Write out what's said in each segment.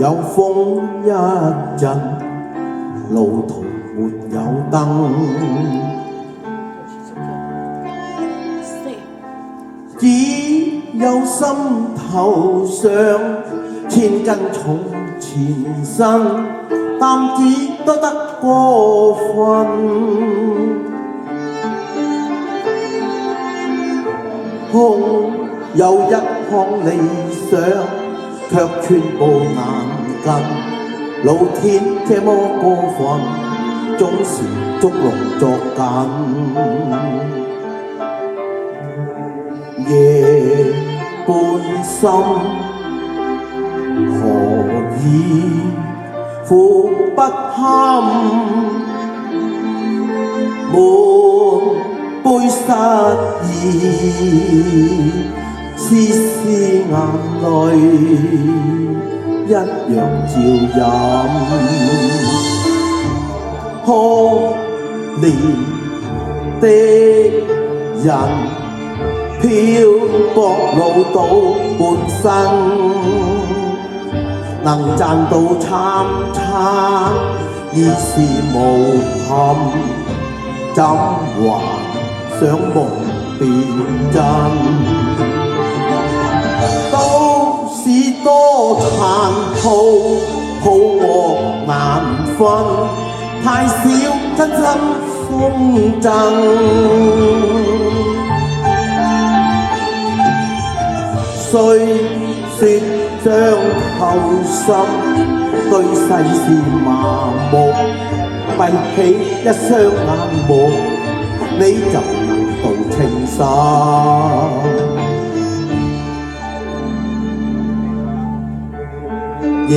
有風一陣，路途沒有燈，只有心頭上千斤重纏身，擔子多得過分。空有一腔理想，卻寸步難近。老天這麼過分，總是捉弄作緊。夜半深，何以苦不堪？滿杯失意，絲絲眼淚一樣照飲。可憐的人，漂泊老到半生，能賺到餐餐已是無憾，怎還想夢變真？都市多殘酷，好惡難分，太少真心風箏。雖說將透心，對世事麻木，閉起一雙眼目，你就能道清心。夜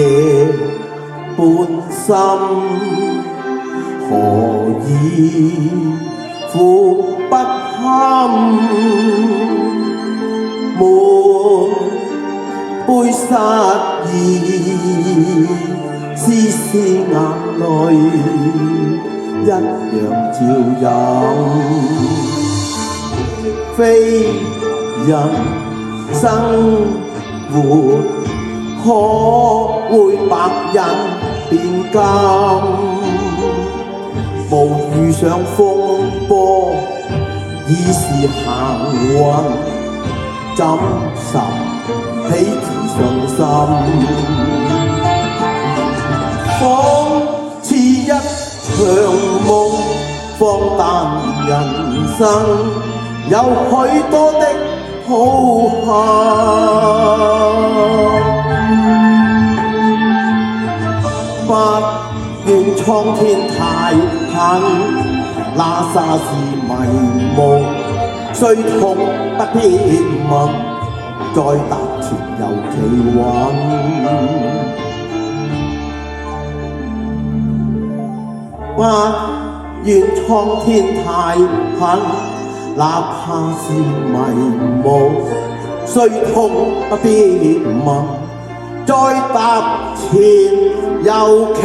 半深，何以苦不堪？滿杯失意，絲絲眼淚一樣照飲。非人生活，可會白人變金？無遇上風波，已是幸運，怎拾起自信心？仿似一場夢，荒誕人生有許多的抱憾。不願蒼天太狠，那煞是迷夢，雖痛不必問，再踏前又企穩。不願蒼天太狠，哪怕是迷夢，雖痛不必問，再踏前又企